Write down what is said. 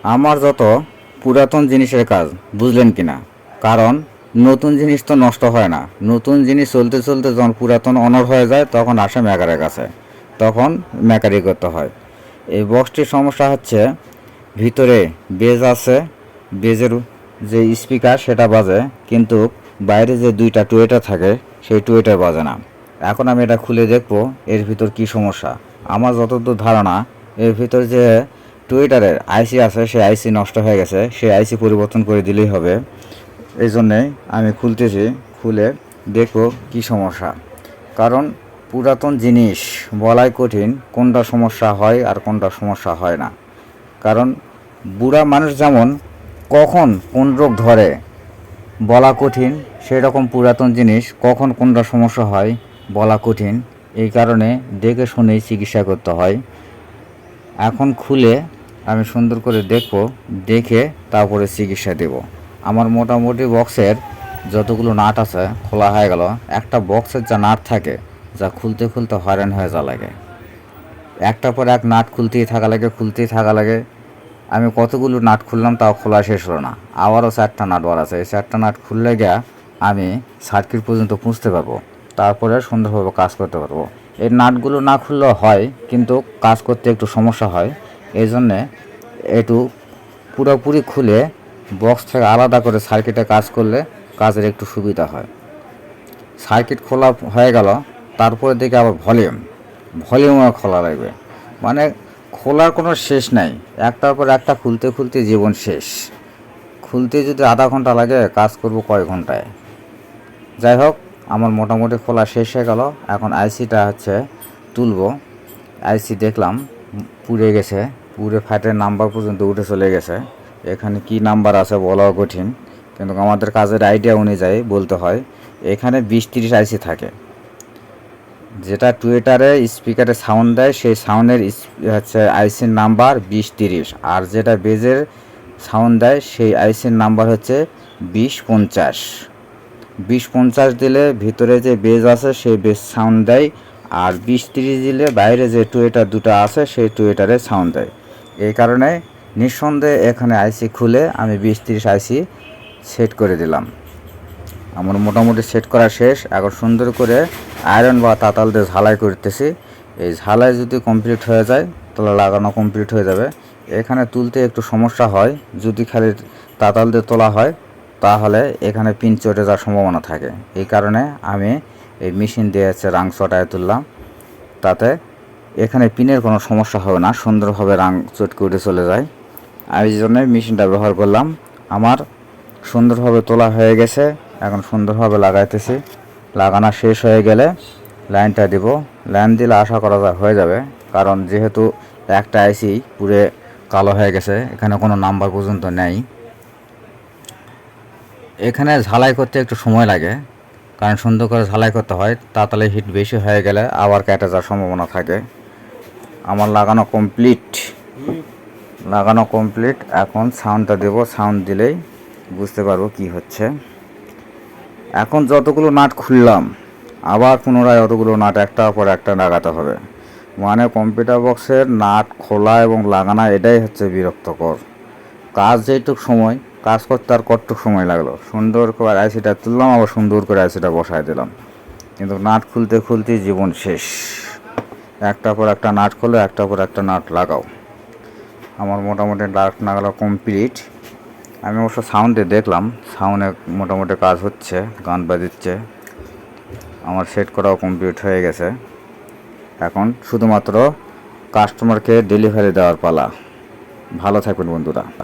আমার যত পুরাতন জিনিসের কাজ, বুঝলেন কিনা? কারণ নতুন জিনিস তো নষ্ট হয় না। নতুন জিনিস চলতে চলতে যখন পুরাতন অনড় হয়ে যায় তখন আসে মেকারের কাছে, তখন মেকারি করতে হয়। এই বক্সটির সমস্যা হচ্ছে ভিতরে বেজ আছে, বেজের যে স্পিকার সেটা বাজে, কিন্তু বাইরে যে দুইটা টুয়েটার থাকে সেই টুয়েটার বাজে না। এখন আমি এটা খুলে দেখব এর ভিতর কি সমস্যা। আমার যতদূর ধারণা, এর ভিতর যে টুয়েটারের আইসি আছে সেই আইসি নষ্ট হয়ে গেছে, সেই আইসি পরিবর্তন করে দিলেই হবে। এই জন্যে আমি খুলতেছি, খুলে দেখব কি সমস্যা। কারণ পুরাতন জিনিস বলাই কঠিন কোনটা সমস্যা হয় আর কোনটা সমস্যা হয় না। কারণ বুড়া মানুষ যেমন কখন কোন রোগ ধরে বলা কঠিন, সেই রকম পুরাতন জিনিস কখন কোনটা সমস্যা হয় বলা কঠিন। এই কারণে দেখে শুনেই চিকিৎসা করতে হয়। এখন খুলে আমি সুন্দর করে দেখব, দেখে তারপরে চিকিৎসা দেব। আমার মোটামুটি বক্সের যতগুলো নাট আছে খোলা হয়ে গেল। একটা বক্সের যা নাট থাকে, যা খুলতে খুলতে হয়রান হয়ে যা লাগে, একটার পর এক নাট খুলতেই থাকা লাগে। আমি কতগুলো নাট খুললাম তাও খোলা শেষ হলো না, আবারও 4টা নাট বার আছে। এই 4টা নাট খুললে গিয়া আমি সার্কিট পর্যন্ত পৌঁছতে পারবো, তারপরে সুন্দরভাবে কাজ করতে পারবো। এই নাটগুলো না খুললেও হয়, কিন্তু কাজ করতে একটু সমস্যা হয়। এই জন্যে একটু পুরোপুরি খুলে বক্স থেকে আলাদা করে সার্কিটে কাজ করলে কাজের একটু সুবিধা হয়। সার্কিট খোলা হয়ে গেল, তারপরে দেখে আবার ভলিউমও খোলা লাগবে। মানে খোলার কোনো শেষ নাই, একটার পর একটা খুলতে খুলতে জীবন শেষ। খুলতে যদি আধা ঘন্টা লাগে, কাজ করব কয় ঘন্টায়। যাই হোক, আমার মোটামুটি খোলা শেষ হয়ে গেল। এখন আইসিটা তুলব। আইসি দেখলাম পুড়ে গেছে, পুড়ে ফাটের নাম্বার পর্যন্ত উঠে চলে গেছে। এখানে কি নাম্বার আছে বলাও কঠিন, কিন্তু আমাদের কাজের আইডিয়া অনুযায়ী বলতে হয়। এখানে 20-30 আইসি থাকে। যেটা টুয়েটারে স্পিকারে সাউন্ড দেয় সেই সাউন্ডের আইসির নাম্বার 20-30, আর যেটা বেজের সাউন্ড দেয় সেই আইসির নাম্বার 20-50। 20-50 দিলে ভিতরে যে বেজ আছে সেই বেজ সাউন্ড দেয়, আর 20-30 দিলে বাইরে যে টুয়েটার দুটো আছে সেই টুয়েটারে সাউন্ড দেয়। এই কারণে নিঃসন্দেহে এখানে আইসি খুলে আমি 20-30 আইসি সেট করে দিলাম। আমার মোটামুটি সেট করা শেষ। এখন সুন্দর করে আয়রন বা তাতাল দিয়ে ঝালাই করতেছি। এই ঝালাই যদি কমপ্লিট হয়ে যায় তাহলে লাগানো কমপ্লিট হয়ে যাবে। এখানে তুলতে একটু সমস্যা হয়, যদি খালি তাতাল দিয়ে তোলা হয় তাহলে এখানে পিন চটে যাওয়ার সম্ভাবনা থাকে। এই কারণে আমি এই মেশিন দিয়ে রাং চটায় তুললাম, তাতে এখানে পিনের কোনো সমস্যা হবে না, সুন্দরভাবে রাং চটকে উঠে চলে যায়। আমি এই জন্যই মেশিনটা ব্যবহার করলাম। আমার সুন্দরভাবে তোলা হয়ে গেছে, এখন সুন্দরভাবে লাগাইতেছি। লাগানো শেষ হয়ে গেলে লাইনটা দিব। লাইন দিলে আশা করা যায় হয়ে যাবে, কারণ যেহেতু একটা আইসি পুরে কালো হয়ে গেছে, এখানে কোনো নাম্বার পর্যন্ত নেই। এখানে ঝালাই করতে একটু সময় লাগে, কারণ সুন্দর করে ঝালাই করতে হয়। তাড়াতাড়ি হিট বেশি হয়ে গেলে আবার কেটে যাওয়ার সম্ভাবনা থাকে। আমার লাগানো কমপ্লিট। এখন সাউন্ডটা দেব, সাউন্ড দিলেই বুঝতে পারবো কি হচ্ছে। এখন যতগুলো নাট খুললাম আবার পুনরায় অতগুলো নাট একটার পর একটা লাগাতে হবে। মানে কম্পিউটার বক্সের নাট খোলা এবং লাগানো এটাই বিরক্তকর কাজ। যেটুক সময় কাজ করতে আর কতটুক সময় লাগলো, সুন্দর করে আইসিটা তুললাম, আবার সুন্দর করে আইসিটা বসায় দিলাম, কিন্তু নাট খুলতে খুলতেই জীবন শেষ। একটার পর একটা নাট খোলো, একটার পর একটা নাট লাগাও। আমার মোটামুটি নাট লাগানো কমপ্লিট। আমি অবশ্য সাউন্ডে দেখলাম, সাউন্ডে মোটামুটি কাজ হচ্ছে, গান বাজিচ্ছে। আমার সেট করাও কমপ্লিট হয়ে গেছে। এখন শুধুমাত্র কাস্টমারকে ডেলিভারি দেওয়ার পালা। ভালো থাকবেন বন্ধুরা।